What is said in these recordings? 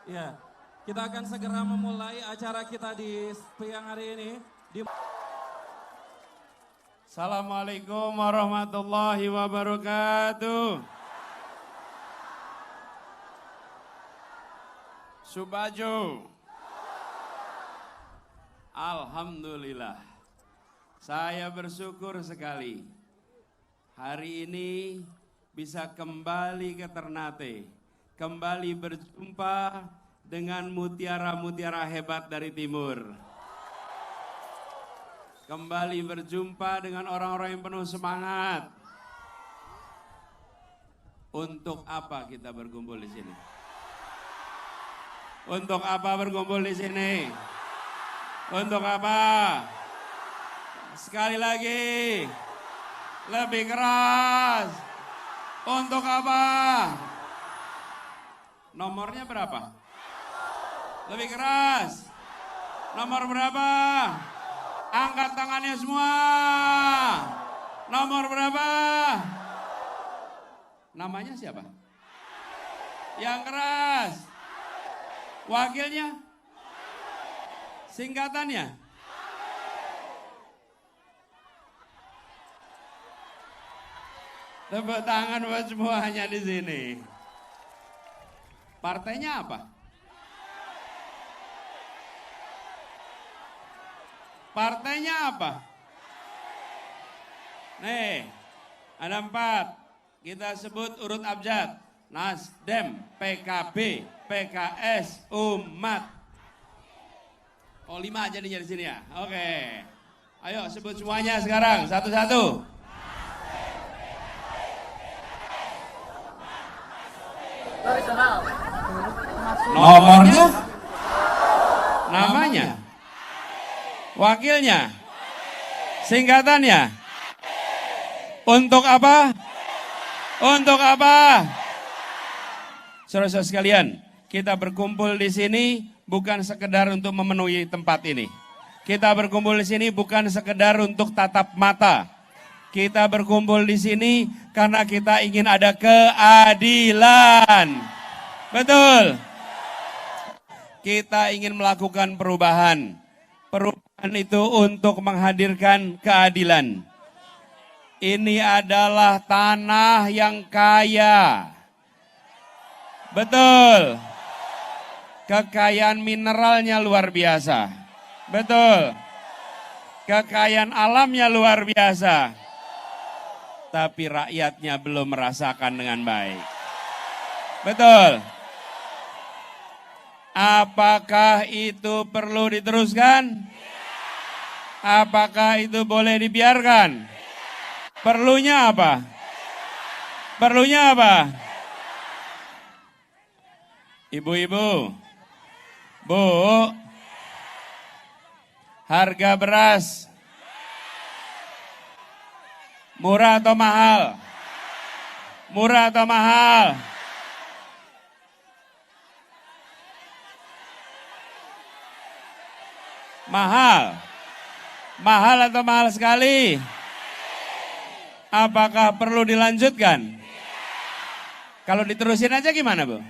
Ya, kita akan segera memulai acara kita di siang hari ini. Assalamualaikum warahmatullahi wabarakatuh. Subaju. Alhamdulillah. Saya bersyukur sekali. Hari ini bisa kembali ke Ternate. Kembali berjumpa dengan mutiara-mutiara hebat dari timur. Kembali berjumpa dengan orang-orang yang penuh semangat. Untuk apa kita berkumpul di sini? Untuk apa berkumpul di sini? Untuk apa? Sekali lagi, lebih keras. Untuk apa? Nomornya berapa? Lebih keras. Nomor berapa? Angkat tangannya semua. Nomor berapa? Namanya siapa? Yang keras. Wakilnya? Singkatannya? Tepuk tangan buat semuanya di sini. Partainya apa? Partainya apa? Nih, ada 4. Kita sebut urut abjad. Nasdem, PKB, PKS, Umat. Oh 5 jadinya di sini ya? Oke. Ayo sebut semuanya sekarang, satu-satu. Nomornya? Namanya? Wakilnya? Singkatannya? Untuk apa? Untuk apa? Saudara-saudara sekalian, kita berkumpul di sini bukan sekedar untuk memenuhi tempat ini. Kita berkumpul di sini bukan sekedar untuk tatap mata. Kita berkumpul di sini karena kita ingin ada keadilan. Betul. Kita ingin melakukan perubahan. Perubahan itu untuk menghadirkan keadilan. Ini adalah tanah yang kaya. Betul. Kekayaan mineralnya luar biasa. Betul. Kekayaan alamnya luar biasa. Tapi rakyatnya belum merasakan dengan baik. Betul. Apakah itu perlu diteruskan? Apakah itu boleh dibiarkan? Perlunya apa? Perlunya apa? Ibu-ibu, Bu, harga beras murah atau mahal? Murah atau mahal? Mahal. Mahal atau mahal sekali? Apakah perlu dilanjutkan? Kalau diterusin aja gimana, Bu?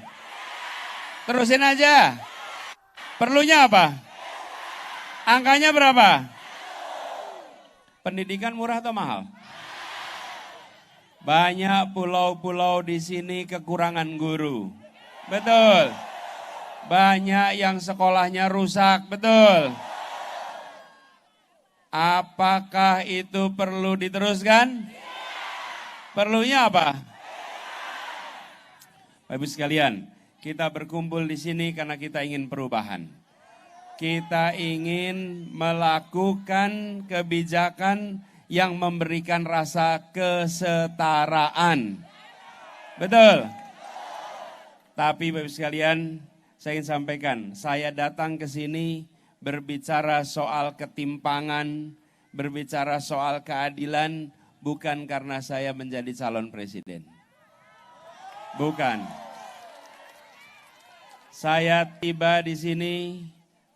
Terusin aja. Perlunya apa? Angkanya berapa? Pendidikan murah atau mahal? Banyak pulau-pulau di sini kekurangan guru. Betul. Banyak yang sekolahnya rusak. Betul. Apakah itu perlu diteruskan? Perlunya apa? Bapak Ibu sekalian, kita berkumpul di sini karena kita ingin perubahan. Kita ingin melakukan kebijakan yang memberikan rasa kesetaraan. Betul. Tapi Bapak Ibu sekalian, saya ingin sampaikan, saya datang ke sini berbicara soal ketimpangan, berbicara soal keadilan, bukan karena saya menjadi calon presiden. Bukan. Saya tiba di sini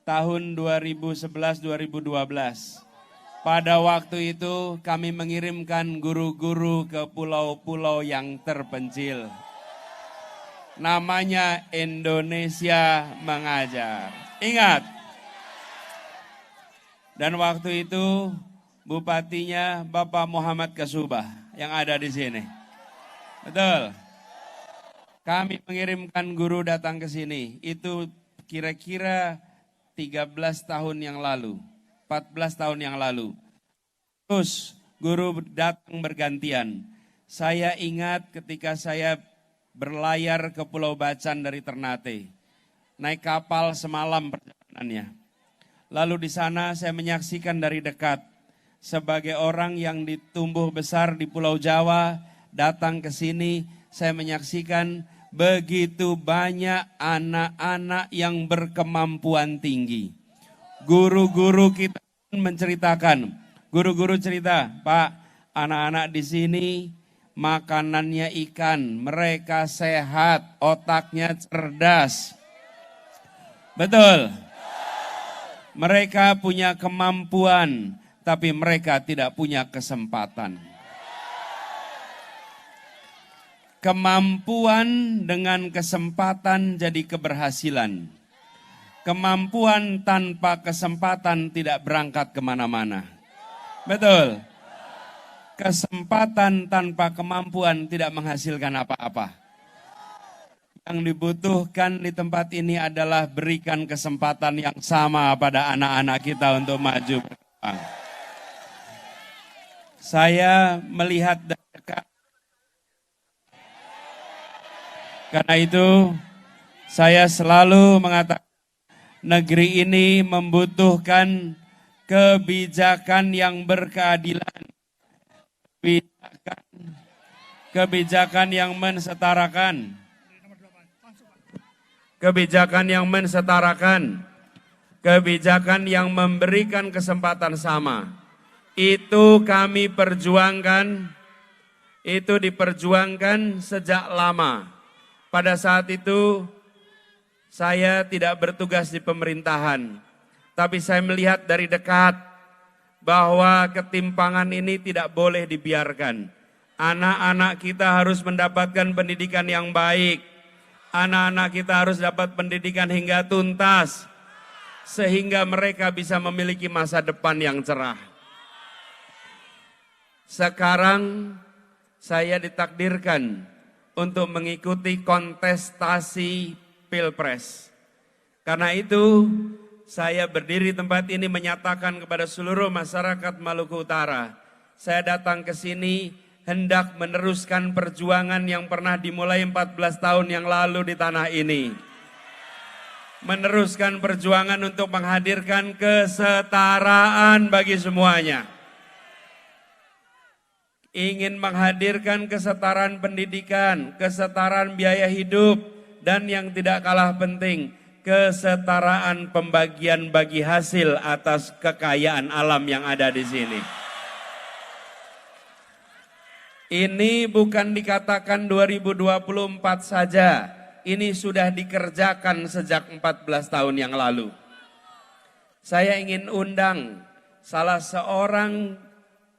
tahun 2011-2012. Pada waktu itu kami mengirimkan guru-guru ke pulau-pulau yang terpencil. Namanya Indonesia Mengajar. Ingat. Dan waktu itu bupatinya Bapak Muhammad Kasubah yang ada di sini. Betul. Kami mengirimkan guru datang ke sini. Itu kira-kira 13 tahun yang lalu. 14 tahun yang lalu. Terus guru datang bergantian. Saya ingat ketika saya berlayar ke Pulau Bacan dari Ternate. Naik kapal semalam perjalanannya. Lalu di sana saya menyaksikan dari dekat. Sebagai orang yang ditumbuh besar di Pulau Jawa, datang ke sini, saya menyaksikan begitu banyak anak-anak yang berkemampuan tinggi. Guru-guru kita menceritakan, guru-guru cerita, Pak, anak-anak di sini makanannya ikan, mereka sehat, otaknya cerdas. Betul. Mereka punya kemampuan, tapi mereka tidak punya kesempatan. Kemampuan dengan kesempatan jadi keberhasilan. Kemampuan tanpa kesempatan tidak berangkat kemana-mana. Betul. Kesempatan tanpa kemampuan tidak menghasilkan apa-apa. Yang dibutuhkan di tempat ini adalah berikan kesempatan yang sama pada anak-anak kita untuk maju berkembang. Saya melihat dari dekat. Karena itu saya selalu mengatakan negeri ini membutuhkan kebijakan yang berkeadilan. Kebijakan yang mensetarakan. Kebijakan yang mensetarakan. Kebijakan yang memberikan kesempatan sama. Itu kami perjuangkan, itu diperjuangkan sejak lama. Pada saat itu saya tidak bertugas di pemerintahan, tapi saya melihat dari dekat bahwa ketimpangan ini tidak boleh dibiarkan. Anak-anak kita harus mendapatkan pendidikan yang baik. Anak-anak kita harus dapat pendidikan hingga tuntas, sehingga mereka bisa memiliki masa depan yang cerah. Sekarang saya ditakdirkan untuk mengikuti kontestasi Pilpres. Karena itu saya berdiri di tempat ini menyatakan kepada seluruh masyarakat Maluku Utara, saya datang ke sini hendak meneruskan perjuangan yang pernah dimulai 14 tahun yang lalu di tanah ini. Meneruskan perjuangan untuk menghadirkan kesetaraan bagi semuanya. Ingin menghadirkan kesetaraan pendidikan, kesetaraan biaya hidup, dan yang tidak kalah penting, kesetaraan pembagian bagi hasil atas kekayaan alam yang ada di sini. Ini bukan dikatakan 2024 saja, ini sudah dikerjakan sejak 14 tahun yang lalu. Saya ingin undang salah seorang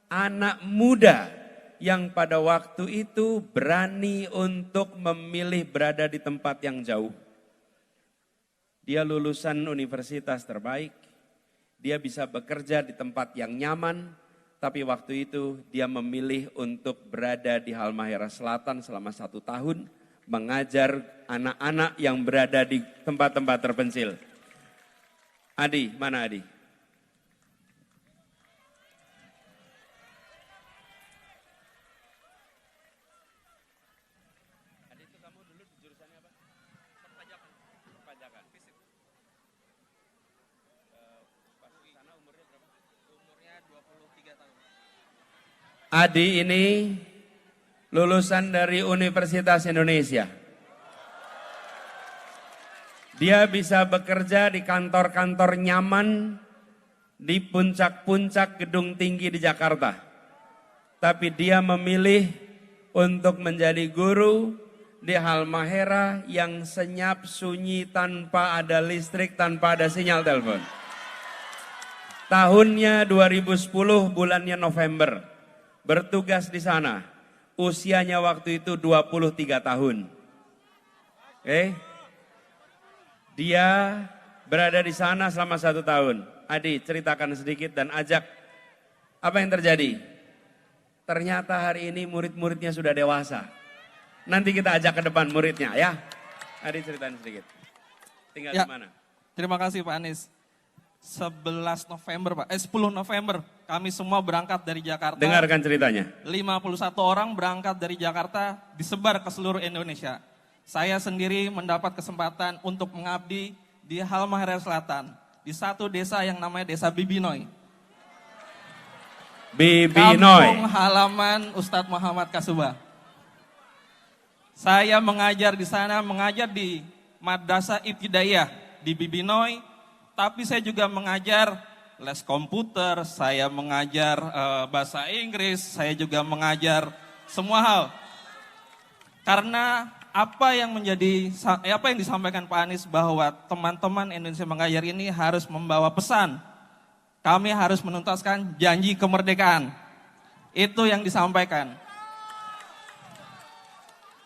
anak muda yang pada waktu itu berani untuk memilih berada di tempat yang jauh. Dia lulusan universitas terbaik, dia bisa bekerja di tempat yang nyaman, tapi waktu itu dia memilih untuk berada di Halmahera Selatan selama 1 tahun, mengajar anak-anak yang berada di tempat-tempat terpencil. Adi, mana Adi? Adi ini lulusan dari Universitas Indonesia. Dia bisa bekerja di kantor-kantor nyaman di puncak-puncak gedung tinggi di Jakarta. Tapi dia memilih untuk menjadi guru di Halmahera yang senyap, sunyi, tanpa ada listrik, tanpa ada sinyal telepon. Tahunnya 2010 bulannya November. Bertugas di sana, usianya waktu itu 23 tahun. Oke. Dia berada di sana selama 1 tahun. Adi, ceritakan sedikit dan ajak apa yang terjadi. Ternyata hari ini murid-muridnya sudah dewasa. Nanti kita ajak ke depan muridnya ya. Adi ceritain sedikit. Tinggal Ya. di mana? Terima kasih Pak Anies. 11 November Pak, 10 November kami semua berangkat dari Jakarta. Dengarkan ceritanya. 51 orang berangkat dari Jakarta disebar ke seluruh Indonesia. Saya sendiri mendapat kesempatan untuk mengabdi di Halmahera Selatan. Di satu desa yang namanya Desa Bibinoy. Bibinoy. Kampung halaman Ustadz Muhammad Kasuba. Saya mengajar di sana, mengajar di Madrasah Ibtidaiyah di Bibinoy. Tapi saya juga mengajar les komputer, saya mengajar bahasa Inggris, saya juga mengajar semua hal. Karena apa yang disampaikan Pak Anies bahwa teman-teman Indonesia Mengajar ini harus membawa pesan. Kami harus menuntaskan janji kemerdekaan. Itu yang disampaikan.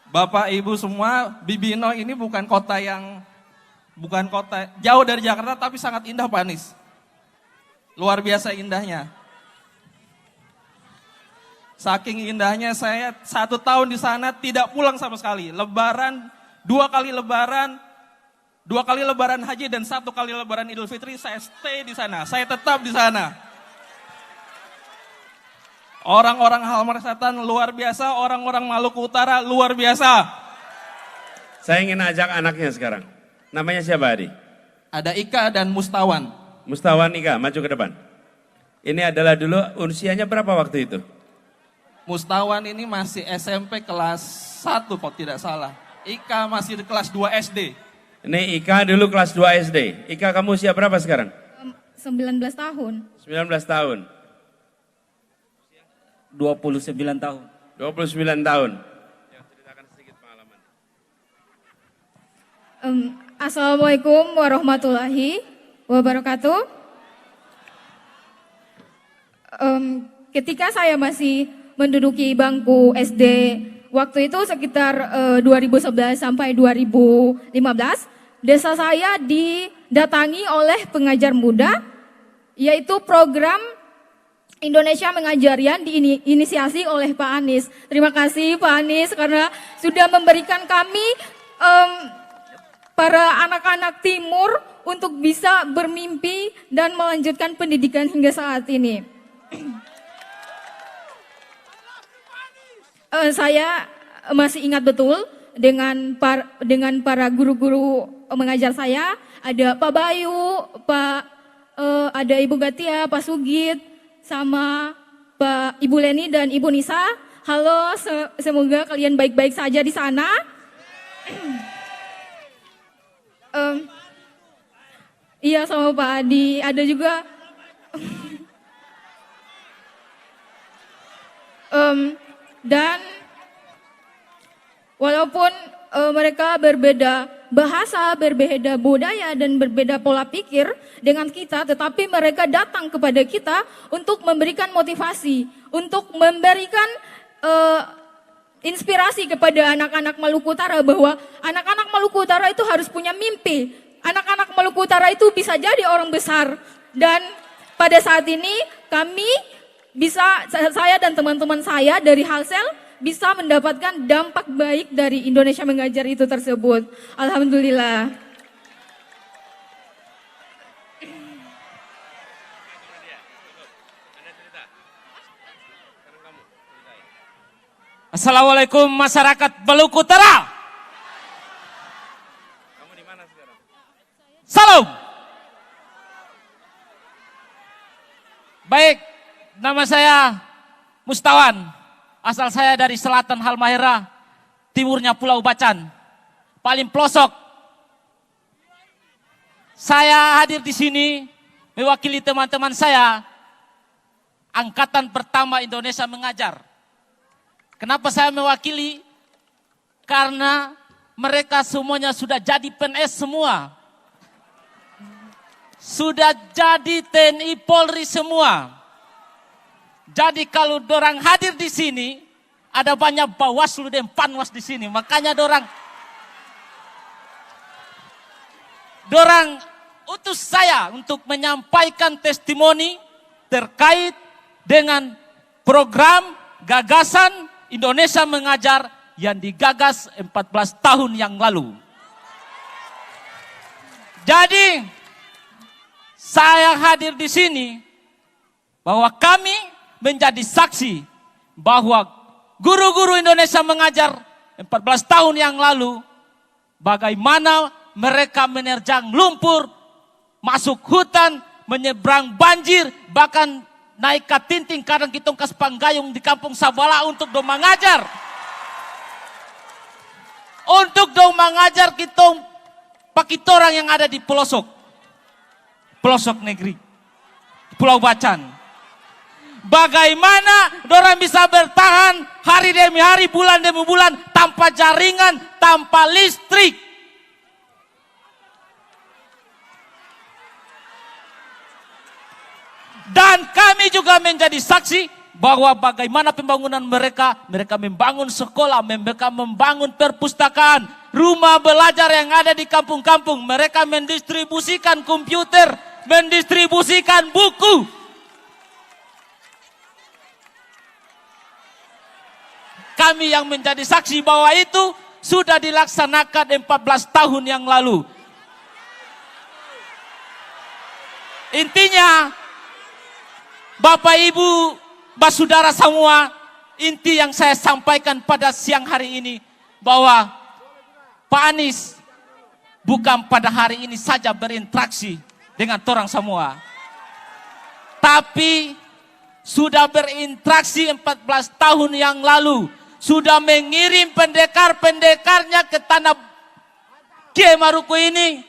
Bapak Ibu semua, Bibinoy ini bukan kota jauh dari Jakarta tapi sangat indah Pak Anies. Luar biasa indahnya. Saking indahnya saya 1 tahun di sana tidak pulang sama sekali. Lebaran, 2 kali lebaran haji dan 1 kali lebaran Idul Fitri saya stay di sana. Saya tetap di sana. Orang-orang Halmahera Selatan luar biasa, orang-orang Maluku Utara luar biasa. Saya ingin ajak anaknya sekarang. Namanya siapa Adi? Ada Ika dan Mustawan. Mustawan Ika, maju ke depan. Ini adalah dulu usianya berapa waktu itu? Mustawan ini masih SMP kelas 1 kalau tidak salah. Ika masih di kelas 2 SD. Ini Ika dulu kelas 2 SD. Ika kamu usia berapa sekarang? 19 tahun. 19 tahun. 29 tahun. 29 tahun. Ya, ceritakan sedikit pengalaman. Assalamualaikum warahmatullahi wabarakatuh. Ketika saya masih menduduki bangku SD, waktu itu sekitar 2011 sampai 2015, desa saya didatangi oleh pengajar muda, yaitu program Indonesia Mengajar yang diinisiasi oleh Pak Anies. Terima kasih Pak Anies karena sudah memberikan kami para anak-anak timur untuk bisa bermimpi dan melanjutkan pendidikan hingga saat ini. Saya masih ingat betul dengan para guru-guru mengajar saya, ada Pak Bayu, ada Ibu Gatia, Pak Sugit, sama Pak Ibu Leni dan Ibu Nisa. Halo, semoga kalian baik-baik saja di sana. Iya sama Pak Adi, ada juga dan walaupun mereka berbeda bahasa, berbeda budaya dan berbeda pola pikir dengan kita, tetapi mereka datang kepada kita untuk memberikan motivasi, untuk memberikan inspirasi kepada anak-anak Maluku Utara bahwa anak-anak Maluku Utara itu harus punya mimpi. Anak-anak Maluku Utara itu bisa jadi orang besar. Dan pada saat ini kami bisa, saya dan teman-teman saya dari Halsel bisa mendapatkan dampak baik dari Indonesia Mengajar itu tersebut. Alhamdulillah. Assalamualaikum masyarakat Maluku Utara. Kamu di mana sekarang? Salam. Baik, nama saya Mustawan. Asal saya dari selatan Halmahera, timurnya Pulau Bacan, paling pelosok. Saya hadir di sini mewakili teman-teman saya, angkatan pertama Indonesia Mengajar. Kenapa saya mewakili? Karena mereka semuanya sudah jadi PNS semua. Sudah jadi TNI Polri semua. Jadi kalau dorang hadir di sini, ada banyak Bawaslu dan Panwas di sini. Makanya dorang dorang utus saya untuk menyampaikan testimoni terkait dengan program gagasan Indonesia Mengajar yang digagas 14 tahun yang lalu. Jadi saya hadir di sini bahwa kami menjadi saksi bahwa guru-guru Indonesia Mengajar 14 tahun yang lalu bagaimana mereka menerjang lumpur, masuk hutan, menyeberang banjir, bahkan naik ke tinting kadang kita kas panggayung di kampung Sabala untuk dong mengajar. Untuk dong mengajar kita pakitorang yang ada di pelosok negeri, Pulau Bacan. Bagaimana dorang bisa bertahan hari demi hari, bulan demi bulan, tanpa jaringan, tanpa listrik. Dan kami juga menjadi saksi bahwa bagaimana pembangunan mereka membangun sekolah, mereka membangun perpustakaan, rumah belajar yang ada di kampung-kampung, mereka mendistribusikan komputer, mendistribusikan buku. Kami yang menjadi saksi bahwa itu sudah dilaksanakan 14 tahun yang lalu. Intinya, Bapak Ibu, Basudara semua, inti yang saya sampaikan pada siang hari ini bahwa Pak Anies bukan pada hari ini saja berinteraksi dengan orang semua, tapi sudah berinteraksi 14 tahun yang lalu, sudah mengirim pendekar-pendekarnya ke tanah Kiai Maruku ini,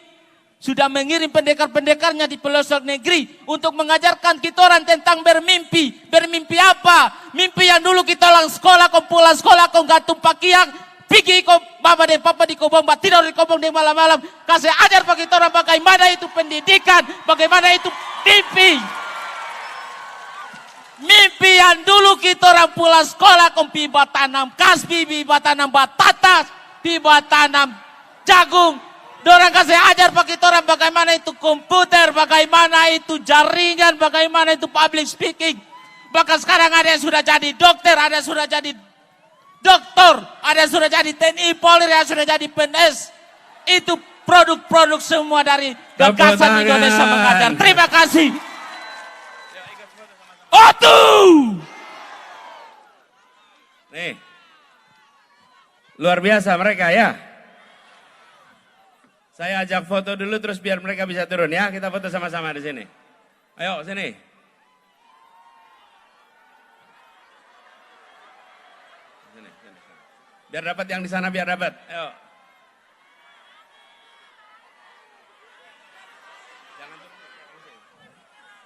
sudah mengirim pendekar-pendekarnya di pelosok negeri untuk mengajarkan kita orang tentang bermimpi. Bermimpi apa? Mimpi yang dulu kita orang sekolah, pulang sekolah, gantung pakiang, pergi ko mama dan papa di kobong, tidur di kobong di malam-malam. Kasih ajar bagi kita orang bagaimana itu pendidikan, bagaimana itu mimpi. Mimpi yang dulu kita orang pulang sekolah, piba tanam kasbi, piba tanam batatas, piba tanam jagung. Dorang kasih ajar bagi orang bagaimana itu komputer, bagaimana itu jaringan, bagaimana itu public speaking. Bahkan sekarang ada yang sudah jadi dokter, ada yang sudah jadi doktor, ada yang sudah jadi TNI Polri, ada yang sudah jadi PNS. Itu produk-produk semua dari gagasan Indonesia Mengajar. Terima kasih. Otu! Nih, luar biasa mereka ya. Saya ajak foto dulu terus biar mereka bisa turun ya. Kita foto sama-sama di sini. Ayo sini. Sini. Biar dapat yang di sana, biar dapat. Ayo.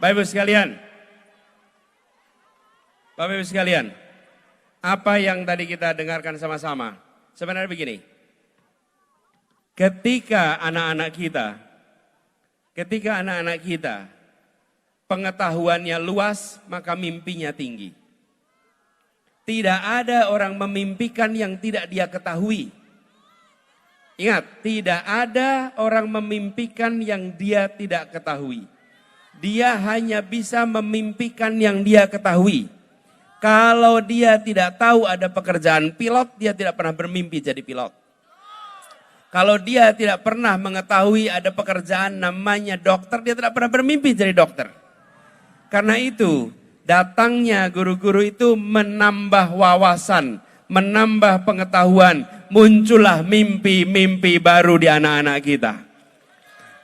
Bapak Ibu sekalian. Bapak Ibu sekalian. Apa yang tadi kita dengarkan sama-sama. Sebenarnya begini. Ketika anak-anak kita pengetahuannya luas, maka mimpinya tinggi. Tidak ada orang memimpikan yang tidak dia ketahui. Ingat, tidak ada orang memimpikan yang dia tidak ketahui. Dia hanya bisa memimpikan yang dia ketahui. Kalau dia tidak tahu ada pekerjaan pilot, dia tidak pernah bermimpi jadi pilot. Kalau dia tidak pernah mengetahui ada pekerjaan namanya dokter, dia tidak pernah bermimpi jadi dokter. Karena itu, datangnya guru-guru itu menambah wawasan, menambah pengetahuan, muncullah mimpi-mimpi baru di anak-anak kita.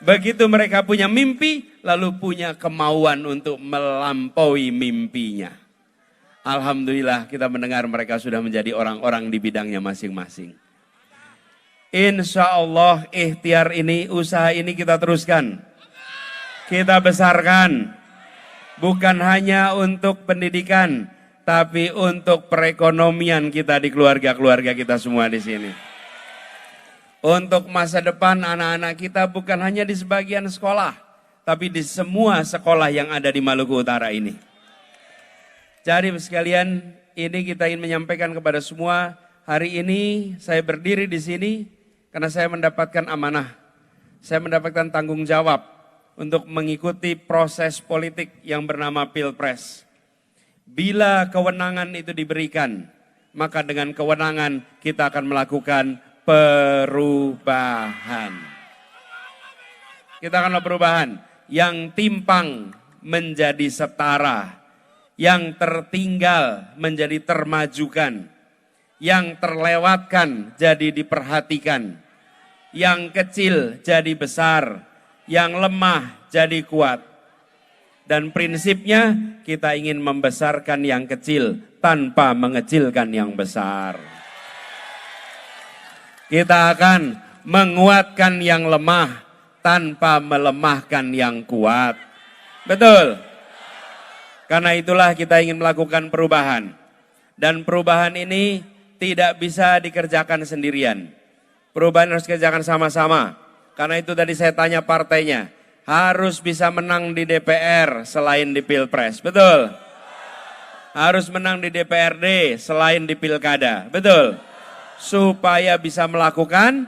Begitu mereka punya mimpi, lalu punya kemauan untuk melampaui mimpinya. Alhamdulillah kita mendengar mereka sudah menjadi orang-orang di bidangnya masing-masing. Insya Allah ikhtiar ini, usaha ini kita teruskan. Kita besarkan. Bukan hanya untuk pendidikan, tapi untuk perekonomian kita di keluarga-keluarga kita semua di sini. Untuk masa depan anak-anak kita bukan hanya di sebagian sekolah, tapi di semua sekolah yang ada di Maluku Utara ini. Jadi sekalian, ini kita ingin menyampaikan kepada semua, hari ini saya berdiri di sini karena saya mendapatkan amanah. saya mendapatkan tanggung jawab untuk mengikuti proses politik yang bernama Pilpres. Bila kewenangan itu diberikan, maka dengan kewenangan kita akan melakukan perubahan. Kita akan melakukan perubahan yang timpang menjadi setara, yang tertinggal menjadi termajukan, yang terlewatkan jadi diperhatikan, yang kecil jadi besar, yang lemah jadi kuat. Dan prinsipnya kita ingin membesarkan yang kecil tanpa mengecilkan yang besar. Kita akan menguatkan yang lemah tanpa melemahkan yang kuat. Betul? Karena itulah kita ingin melakukan perubahan. Dan perubahan ini tidak bisa dikerjakan sendirian. Perubahan harus dikerjakan sama-sama. Karena itu tadi saya tanya partainya, harus bisa menang di DPR selain di Pilpres. Betul? Harus menang di DPRD selain di Pilkada. Betul? Supaya bisa melakukan.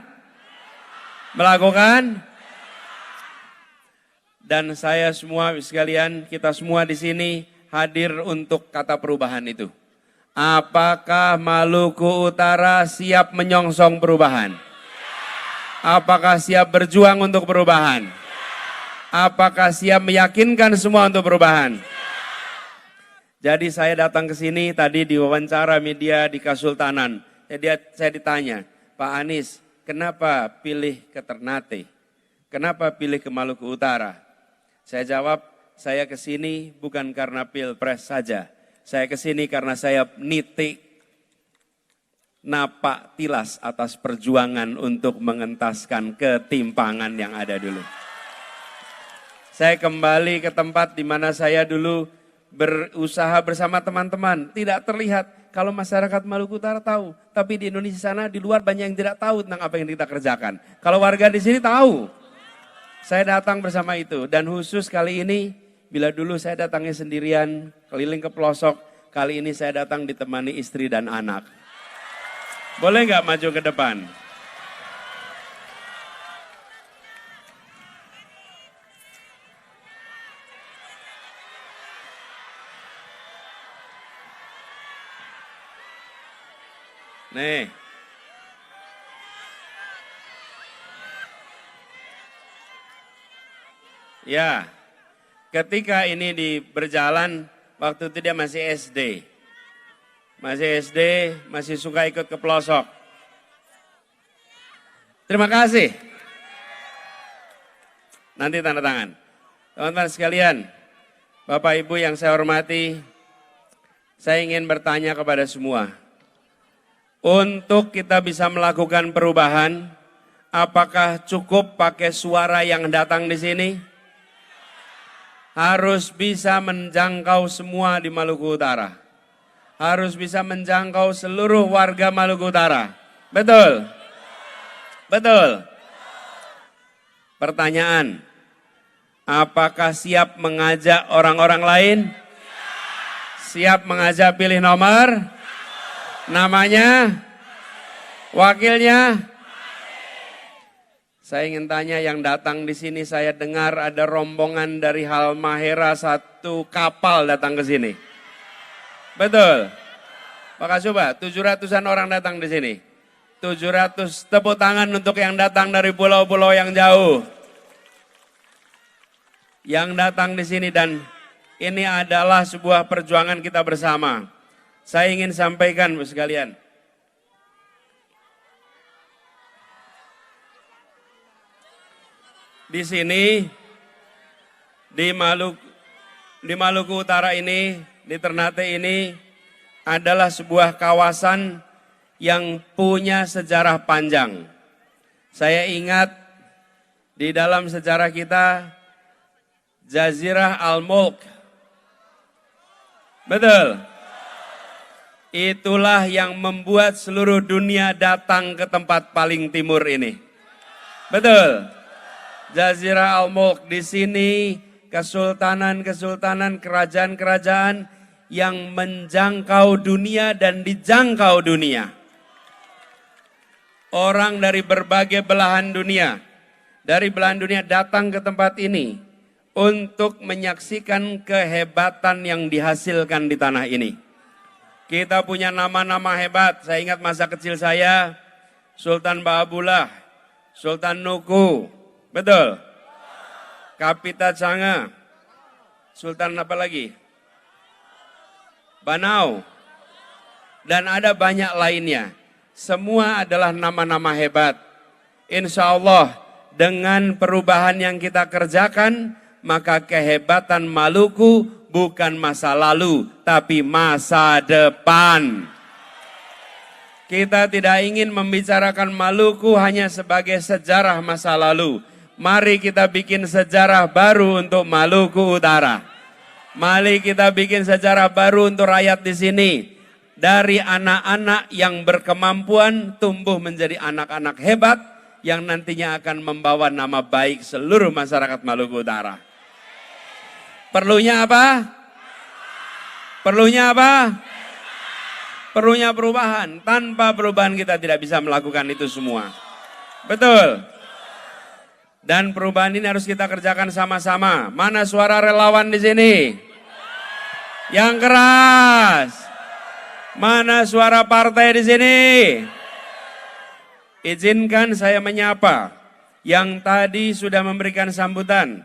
Dan saya semua sekalian, kita semua di sini hadir untuk kata perubahan itu. Apakah Maluku Utara siap menyongsong perubahan? Apakah siap berjuang untuk perubahan? Apakah siap meyakinkan semua untuk perubahan? Jadi saya datang ke sini tadi diwawancara media di Kesultanan. Jadi saya ditanya, Pak Anies, kenapa pilih ke Ternate? Kenapa pilih ke Maluku Utara? Saya jawab, saya ke sini bukan karena Pilpres saja. Saya ke sini karena saya nitik napak tilas atas perjuangan untuk mengentaskan ketimpangan yang ada dulu. Saya kembali ke tempat di mana saya dulu berusaha bersama teman-teman. Tidak terlihat kalau masyarakat Maluku Utara tahu. Tapi di Indonesia sana, di luar banyak yang tidak tahu tentang apa yang kita kerjakan. Kalau warga di sini tahu. Saya datang bersama itu. Dan khusus kali ini, bila dulu saya datangnya sendirian, keliling ke pelosok. Kali ini saya datang ditemani istri dan anak. Boleh nggak maju ke depan? Nih. Ya, ketika ini berjalan, waktu itu dia masih SD. Masih suka ikut ke pelosok. Terima kasih. Nanti tanda tangan. Teman-teman sekalian, Bapak Ibu yang saya hormati, saya ingin bertanya kepada semua. Untuk kita bisa melakukan perubahan, apakah cukup pakai suara yang datang di sini? Harus bisa menjangkau semua di Maluku Utara. Harus bisa menjangkau seluruh warga Maluku Utara. Betul? Betul. Pertanyaan, apakah siap mengajak orang-orang lain? Siap mengajak pilih nomor? Namanya? Wakilnya? Saya ingin tanya yang datang di sini, saya dengar ada rombongan dari Halmahera, satu kapal datang ke sini. Betul? Maka coba 700-an orang datang di sini. 700 tepuk tangan untuk yang datang dari pulau-pulau yang jauh. Yang datang di sini, dan ini adalah sebuah perjuangan kita bersama. Saya ingin sampaikan sekalian. Di sini, di Maluku Utara ini, di Ternate ini adalah sebuah kawasan yang punya sejarah panjang. Saya ingat di dalam sejarah kita, Jazirah Al-Mulk. Betul. Itulah yang membuat seluruh dunia datang ke tempat paling timur ini. Betul. Jazirah Al-Mulk, di sini kesultanan-kesultanan, kerajaan-kerajaan yang menjangkau dunia dan dijangkau dunia. Orang dari berbagai belahan dunia dari belahan dunia datang ke tempat ini untuk menyaksikan kehebatan yang dihasilkan di tanah ini. Kita punya nama-nama hebat. Saya ingat masa kecil saya, Sultan Bahabullah, Sultan Nuku, betul? Kapita Canga, Sultan apa lagi? Banau, dan ada banyak lainnya. Semua adalah nama-nama hebat. Insya Allah dengan perubahan yang kita kerjakan, maka kehebatan Maluku bukan masa lalu, tapi masa depan. Kita tidak ingin membicarakan Maluku hanya sebagai sejarah masa lalu. Mari kita bikin sejarah baru untuk Maluku Utara. Mari kita bikin sejarah baru untuk rakyat di sini. Dari anak-anak yang berkemampuan tumbuh menjadi anak-anak hebat yang nantinya akan membawa nama baik seluruh masyarakat Maluku Utara. Perlunya apa? Perlunya apa? Perlunya perubahan. Tanpa perubahan kita tidak bisa melakukan itu semua. Betul. Dan perubahan ini harus kita kerjakan sama-sama. Mana suara relawan di sini? Yang keras. Mana suara partai di sini? Izinkan saya menyapa yang tadi sudah memberikan sambutan.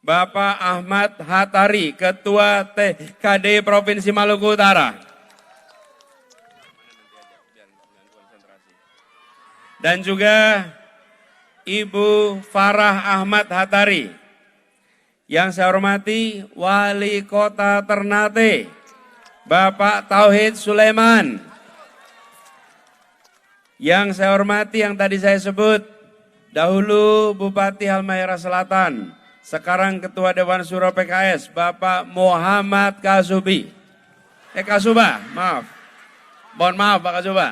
Bapak Ahmad Hatari, Ketua TKD Provinsi Maluku Utara. Dan juga Ibu Farah Ahmad Hatari. Yang saya hormati Wali Kota Ternate, Bapak Tauhid Sulaiman. Yang saya hormati yang tadi saya sebut, dahulu Bupati Halmahera Selatan, sekarang Ketua Dewan Syuro PKS, Bapak Muhammad Kasubi. Kasuba, maaf. Mohon maaf Pak Kasuba.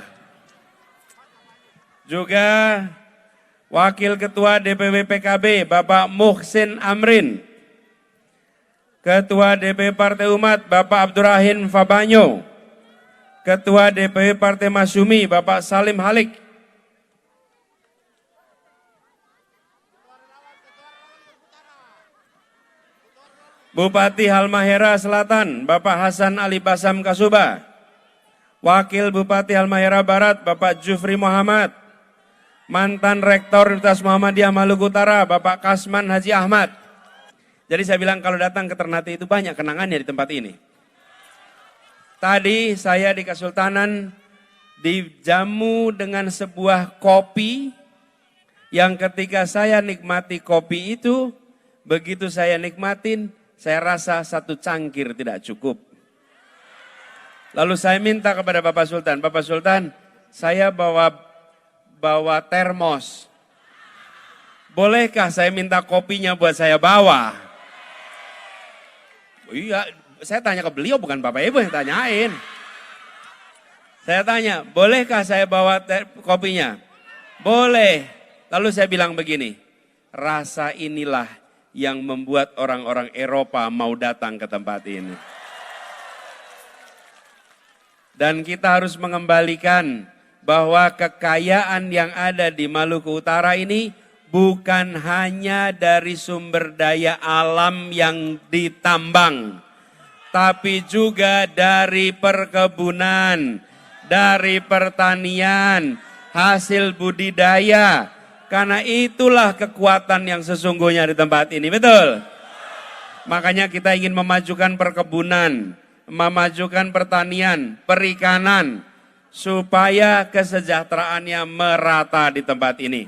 Juga Wakil Ketua DPW PKB, Bapak Muhsin Amrin. Ketua DPW Partai Umat, Bapak Abdurrahim Fabanyo. Ketua DPW Partai Masyumi, Bapak Salim Halik. Bupati Halmahera Selatan, Bapak Hasan Ali Basam Kasuba. Wakil Bupati Halmahera Barat, Bapak Jufri Muhammad. Mantan Rektor Universitas Muhammadiyah Maluku Utara, Bapak Kasman Haji Ahmad. Jadi saya bilang kalau datang ke Ternate itu banyak kenangannya di tempat ini. Tadi saya di Kesultanan dijamu dengan sebuah kopi yang ketika saya nikmati kopi itu, begitu saya nikmatin, saya rasa satu cangkir tidak cukup. Lalu saya minta kepada Bapak Sultan, Bapak Sultan, saya bawa termos. Bolehkah saya minta kopinya buat saya bawa? Iya, saya tanya ke beliau bukan Bapak Ibu yang tanyain. Saya tanya, bolehkah saya bawa kopinya? Boleh. Lalu saya bilang begini, rasa inilah yang membuat orang-orang Eropa mau datang ke tempat ini. Dan kita harus mengembalikan bahwa kekayaan yang ada di Maluku Utara ini bukan hanya dari sumber daya alam yang ditambang, tapi juga dari perkebunan, dari pertanian, hasil budidaya. Karena itulah kekuatan yang sesungguhnya di tempat ini, betul? Makanya kita ingin memajukan perkebunan, memajukan pertanian, perikanan, supaya kesejahteraannya merata di tempat ini.